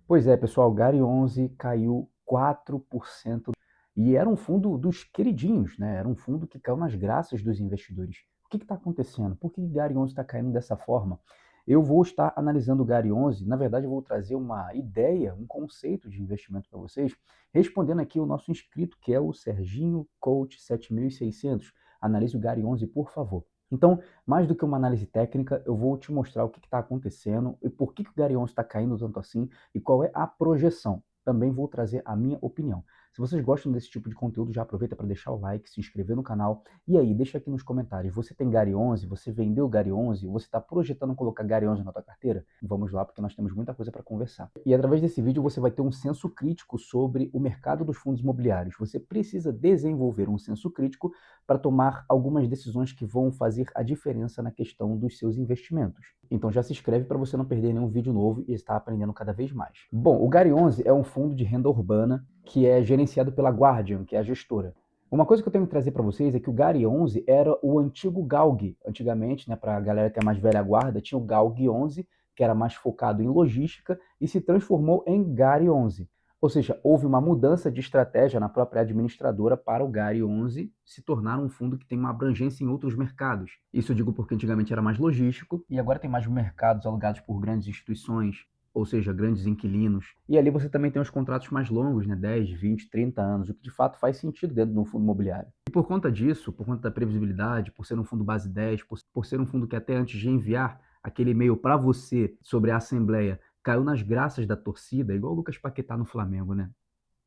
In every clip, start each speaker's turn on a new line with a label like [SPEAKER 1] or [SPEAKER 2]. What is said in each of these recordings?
[SPEAKER 1] Pois é, pessoal, Gary 11 caiu 4% e era um fundo dos queridinhos, né? Era um fundo que caiu nas graças dos investidores. O que está acontecendo? Por que Gary 11 está caindo dessa forma? Eu vou estar analisando o Gary 11, na verdade eu vou trazer uma ideia, um conceito de investimento para vocês, respondendo aqui o nosso inscrito, que é o Serginho Coach 7600. Analise o Gary 11, por favor. Então, mais do que uma análise técnica, eu vou te mostrar o que está acontecendo e por que o Gary 11 está caindo tanto assim e qual é a projeção. Também vou trazer a minha opinião. Se vocês gostam desse tipo de conteúdo, já aproveita para deixar o like, se inscrever no canal. E aí, deixa aqui nos comentários, você tem Gary 11? Você vendeu Gary 11? Você está projetando colocar Gary 11 na sua carteira? Vamos lá, porque nós temos muita coisa para conversar. E através desse vídeo você vai ter um senso crítico sobre o mercado dos fundos imobiliários. Você precisa desenvolver um senso crítico para tomar algumas decisões que vão fazer a diferença na questão dos seus investimentos. Então já se inscreve para você não perder nenhum vídeo novo e estar aprendendo cada vez mais. Bom, o Gary 11 é um fundo de renda urbana que é gerenciado pela Guardian, que é a gestora. Uma coisa que eu tenho que trazer para vocês é que o Gary 11 era o antigo GALG. Antigamente, né, para a galera que é mais velha guarda, tinha o GALG 11, que era mais focado em logística, e se transformou em Gary 11. Ou seja, houve uma mudança de estratégia na própria administradora para o Gary 11 se tornar um fundo que tem uma abrangência em outros mercados. Isso eu digo porque antigamente era mais logístico e agora tem mais mercados alugados por grandes instituições, ou seja, grandes inquilinos. E ali você também tem os contratos mais longos, né, 10, 20, 30 anos, o que de fato faz sentido dentro de um fundo imobiliário. E por conta disso, por conta da previsibilidade, por ser um fundo base 10, por ser um fundo que até antes de enviar aquele e-mail para você sobre a Assembleia, caiu nas graças da torcida, igual o Lucas Paquetá no Flamengo, né?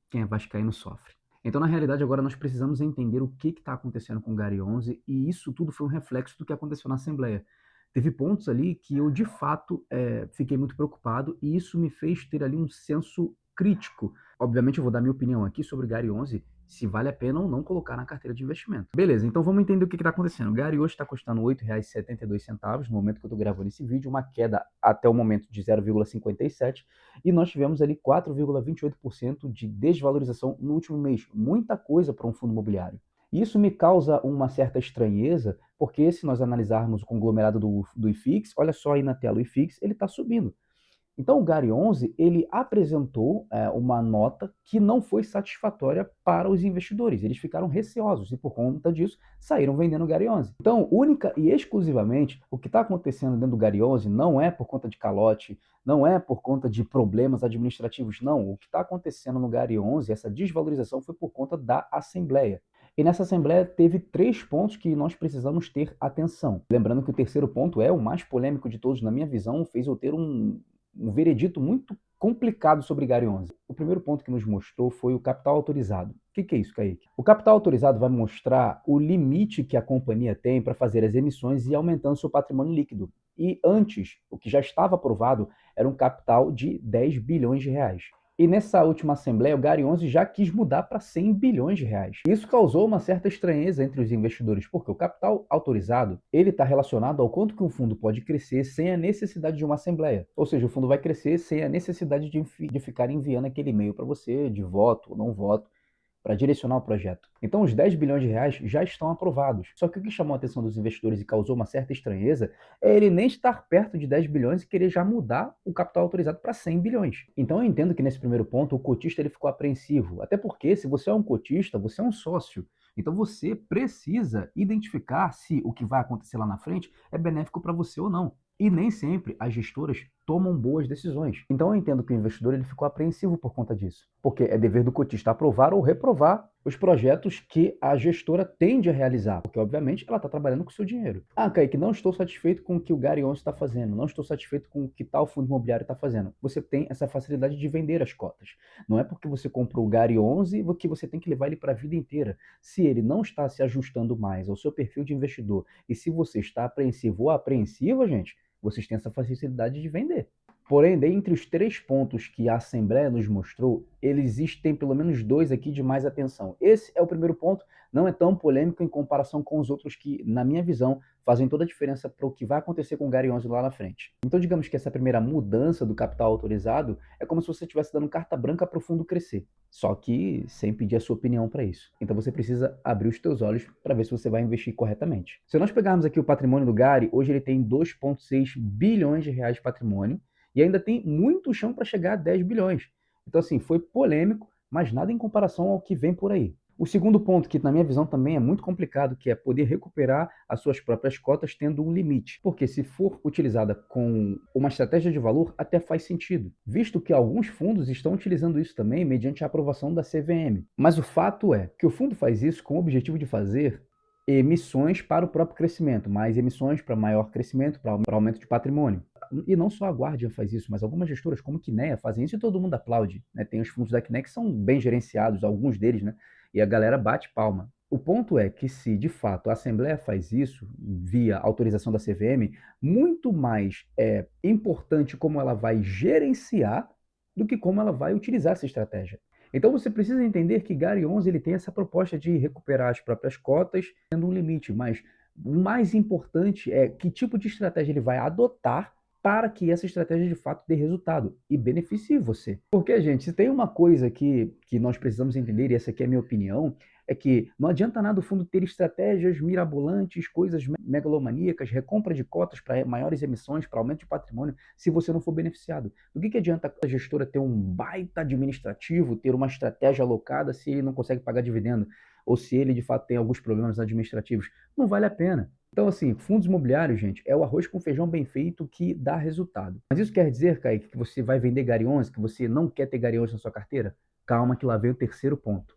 [SPEAKER 1] Quem é vascaíno sofre. Então, na realidade, agora nós precisamos entender o que está acontecendo com o Gary 11 e isso tudo foi um reflexo do que aconteceu na Assembleia. Teve pontos ali que eu, de fato, fiquei muito preocupado e isso me fez ter ali um senso crítico. Obviamente, eu vou dar minha opinião aqui sobre o Gary 11, se vale a pena ou não colocar na carteira de investimento. Beleza, então vamos entender o que está acontecendo. O Gary hoje está custando R$ 8,72 no momento que eu estou gravando esse vídeo, uma queda até o momento de 0,57, e nós tivemos ali 4,28% de desvalorização no último mês. Muita coisa para um fundo imobiliário. Isso me causa uma certa estranheza, porque se nós analisarmos o conglomerado do IFIX, olha só aí na tela, o IFIX ele está subindo. Então o Gary 11 ele apresentou uma nota que não foi satisfatória para os investidores. Eles ficaram receosos e por conta disso saíram vendendo o Gary 11. Então, única e exclusivamente, o que está acontecendo dentro do Gary 11 não é por conta de calote, não é por conta de problemas administrativos, não. O que está acontecendo no Gary 11, essa desvalorização foi por conta da Assembleia. E nessa Assembleia teve 3 pontos que nós precisamos ter atenção. Lembrando que o terceiro ponto é o mais polêmico de todos, na minha visão, fez eu ter um veredito muito complicado sobre Gary 11. O primeiro ponto que nos mostrou foi o capital autorizado. O que é isso, Kaique? O capital autorizado vai mostrar o limite que a companhia tem para fazer as emissões e aumentando seu patrimônio líquido. E antes, o que já estava aprovado era um capital de 10 bilhões de reais. E nessa última assembleia, o Gary 11 já quis mudar para 100 bilhões de reais. Isso causou uma certa estranheza entre os investidores, porque o capital autorizado ele está relacionado ao quanto que um fundo pode crescer sem a necessidade de uma assembleia. Ou seja, o fundo vai crescer sem a necessidade de ficar enviando aquele e-mail para você de voto ou não voto, para direcionar o projeto. Então, os 10 bilhões de reais já estão aprovados. Só que o que chamou a atenção dos investidores e causou uma certa estranheza é ele nem estar perto de 10 bilhões e querer já mudar o capital autorizado para 100 bilhões. Então, eu entendo que nesse primeiro ponto o cotista ele ficou apreensivo. Até porque, se você é um cotista, você é um sócio. Então, você precisa identificar se o que vai acontecer lá na frente é benéfico para você ou não. E nem sempre as gestoras tomam boas decisões. Então eu entendo que o investidor ele ficou apreensivo por conta disso, porque é dever do cotista aprovar ou reprovar os projetos que a gestora tende a realizar, porque obviamente ela está trabalhando com o seu dinheiro. Ah, Kaique, não estou satisfeito com o que o Gary 11 está fazendo, não estou satisfeito com o que tal fundo imobiliário está fazendo. Você tem essa facilidade de vender as cotas. Não é porque você comprou o Gary 11 que você tem que levar ele para a vida inteira. Se ele não está se ajustando mais ao seu perfil de investidor e se você está apreensivo ou apreensiva, gente, vocês têm essa facilidade de vender. Porém, dentre os 3 pontos que a Assembleia nos mostrou, existem pelo menos 2 aqui de mais atenção. Esse é o primeiro ponto, não é tão polêmico em comparação com os outros que, na minha visão, fazem toda a diferença para o que vai acontecer com o Gary 11 lá na frente. Então, digamos que essa primeira mudança do capital autorizado é como se você estivesse dando carta branca para o fundo crescer, só que sem pedir a sua opinião para isso. Então, você precisa abrir os teus olhos para ver se você vai investir corretamente. Se nós pegarmos aqui o patrimônio do Gary, hoje ele tem 2,6 bilhões de reais de patrimônio, E ainda tem muito chão para chegar a 10 bilhões. Então, assim, foi polêmico, mas nada em comparação ao que vem por aí. O segundo ponto, que na minha visão também é muito complicado, que é poder recuperar as suas próprias cotas tendo um limite. Porque se for utilizada com uma estratégia de valor, até faz sentido, visto que alguns fundos estão utilizando isso também mediante a aprovação da CVM. Mas o fato é que o fundo faz isso com o objetivo de fazer emissões para o próprio crescimento, mais emissões para maior crescimento, para aumento de patrimônio. E não só a Guardian faz isso, mas algumas gestoras como a Kinea fazem isso e todo mundo aplaude, né? Tem os fundos da Kinea que são bem gerenciados, alguns deles, né? E a galera bate palma. O ponto é que se de fato a Assembleia faz isso via autorização da CVM, muito mais é importante como ela vai gerenciar do que como ela vai utilizar essa estratégia. Então você precisa entender que Gary 11 ele tem essa proposta de recuperar as próprias cotas, tendo um limite, mas o mais importante é que tipo de estratégia ele vai adotar para que essa estratégia de fato dê resultado e beneficie você. Porque, gente, se tem uma coisa que nós precisamos entender, e essa aqui é a minha opinião, é que não adianta nada o fundo ter estratégias mirabolantes, coisas megalomaníacas, recompra de cotas para maiores emissões, para aumento de patrimônio, se você não for beneficiado. Do que adianta a gestora ter um baita administrativo, ter uma estratégia alocada, se ele não consegue pagar dividendo? Ou se ele, de fato, tem alguns problemas administrativos? Não vale a pena. Então, assim, fundos imobiliários, gente, é o arroz com feijão bem feito que dá resultado. Mas isso quer dizer, Kaique, que você vai vender Gary 11, que você não quer ter Gary 11 na sua carteira? Calma que lá vem o terceiro ponto.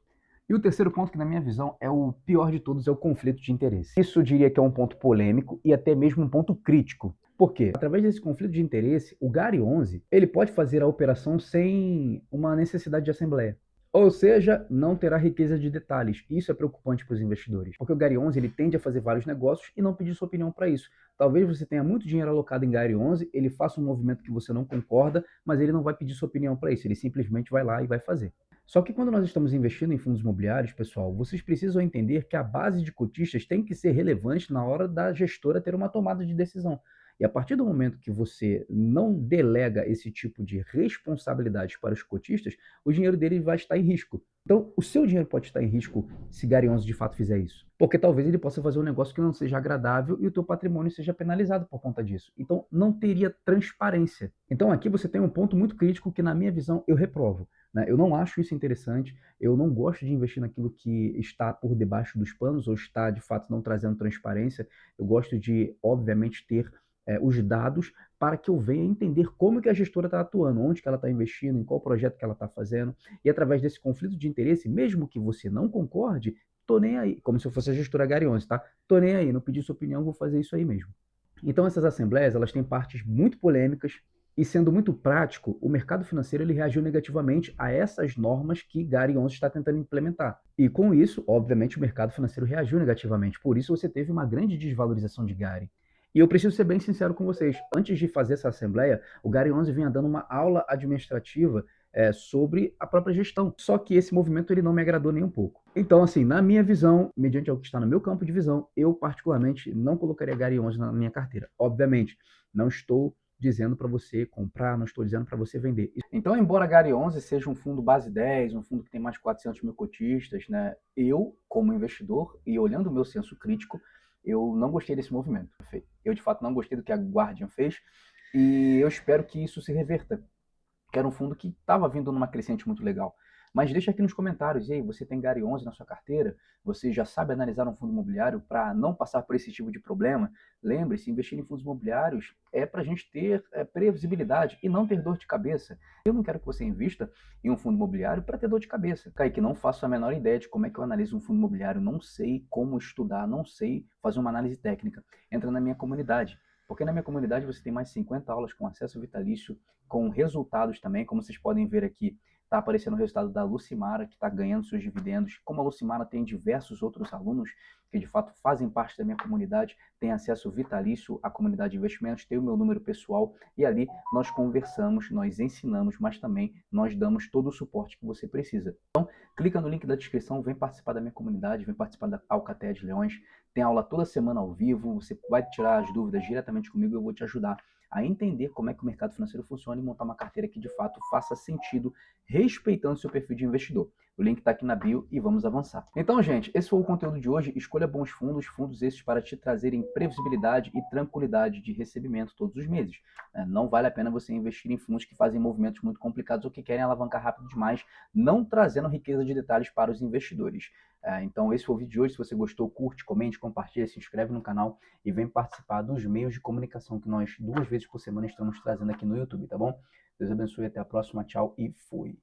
[SPEAKER 1] E o terceiro ponto, que na minha visão é o pior de todos, é o conflito de interesse. Isso eu diria que é um ponto polêmico e até mesmo um ponto crítico. Por quê? Através desse conflito de interesse, o Gary 11, ele pode fazer a operação sem uma necessidade de assembleia. Ou seja, não terá riqueza de detalhes. Isso é preocupante para os investidores, porque o Gary 11 ele tende a fazer vários negócios e não pedir sua opinião para isso. Talvez você tenha muito dinheiro alocado em Gary 11, ele faça um movimento que você não concorda, mas ele não vai pedir sua opinião para isso, ele simplesmente vai lá e vai fazer. Só que quando nós estamos investindo em fundos imobiliários, pessoal, vocês precisam entender que a base de cotistas tem que ser relevante na hora da gestora ter uma tomada de decisão. E a partir do momento que você não delega esse tipo de responsabilidade para os cotistas, o dinheiro dele vai estar em risco. Então, o seu dinheiro pode estar em risco se Gary 11 de fato fizer isso. Porque talvez ele possa fazer um negócio que não seja agradável e o teu patrimônio seja penalizado por conta disso. Então, não teria transparência. Então, aqui você tem um ponto muito crítico que, na minha visão, eu reprovo. Né? Eu não acho isso interessante, eu não gosto de investir naquilo que está por debaixo dos panos ou está, de fato, não trazendo transparência. Eu gosto de, obviamente, ter os dados para que eu venha entender como que a gestora está atuando, onde que ela está investindo, em qual projeto que ela está fazendo. E através desse conflito de interesse, mesmo que você não concorde, tô nem aí, como se eu fosse a gestora Gary 11, tá? Tô nem aí, não pedi sua opinião, vou fazer isso aí mesmo. Então essas assembleias, elas têm partes muito polêmicas e sendo muito prático, o mercado financeiro ele reagiu negativamente a essas normas que Gary 11 está tentando implementar. E com isso, obviamente, o mercado financeiro reagiu negativamente. Por isso você teve uma grande desvalorização de Gary. E eu preciso ser bem sincero com vocês. Antes de fazer essa assembleia, o Gary 11 vinha dando uma aula administrativa sobre a própria gestão. Só que esse movimento ele não me agradou nem um pouco. Então, assim, na minha visão, mediante o que está no meu campo de visão, eu particularmente não colocaria Gary 11 na minha carteira. Obviamente, não estou dizendo para você comprar, não estou dizendo para você vender. Então, embora Gary 11 seja um fundo base 10, um fundo que tem mais de 400 mil cotistas, né, eu, como investidor, e olhando o meu senso crítico, eu não gostei desse movimento. Eu, de fato, não gostei do que a Guardian fez e eu espero que isso se reverta, que era um fundo que estava vindo numa crescente muito legal. Mas deixa aqui nos comentários, e aí, você tem Gary 11 na sua carteira? Você já sabe analisar um fundo imobiliário para não passar por esse tipo de problema? Lembre-se, investir em fundos imobiliários é para a gente ter previsibilidade e não ter dor de cabeça. Eu não quero que você invista em um fundo imobiliário para ter dor de cabeça. Kaique, não faço a menor ideia de como é que eu analiso um fundo imobiliário, não sei como estudar, não sei fazer uma análise técnica. Entra na minha comunidade. Porque na minha comunidade você tem mais de 50 aulas com acesso vitalício, com resultados também, como vocês podem ver aqui, está aparecendo o resultado da Lucimara, que está ganhando seus dividendos. Como a Lucimara tem diversos outros alunos que de fato fazem parte da minha comunidade, tem acesso vitalício à comunidade de investimentos, tem o meu número pessoal e ali nós conversamos, nós ensinamos, mas também nós damos todo o suporte que você precisa. Então, clica no link da descrição, vem participar da minha comunidade, vem participar da Alcateia de Leões. Tem aula toda semana ao vivo, você vai tirar as dúvidas diretamente comigo e eu vou te ajudar a entender como é que o mercado financeiro funciona e montar uma carteira que de fato faça sentido, respeitando seu perfil de investidor. O link está aqui na bio e vamos avançar. Então, gente, esse foi o conteúdo de hoje. Escolha bons fundos, fundos esses para te trazerem previsibilidade e tranquilidade de recebimento todos os meses. Não vale a pena você investir em fundos que fazem movimentos muito complicados ou que querem alavancar rápido demais, não trazendo riqueza de detalhes para os investidores. Então, esse foi o vídeo de hoje. Se você gostou, curte, comente, compartilha, se inscreve no canal e vem participar dos meios de comunicação que nós 2 vezes por semana estamos trazendo aqui no YouTube, tá bom? Deus abençoe, até a próxima, tchau e fui.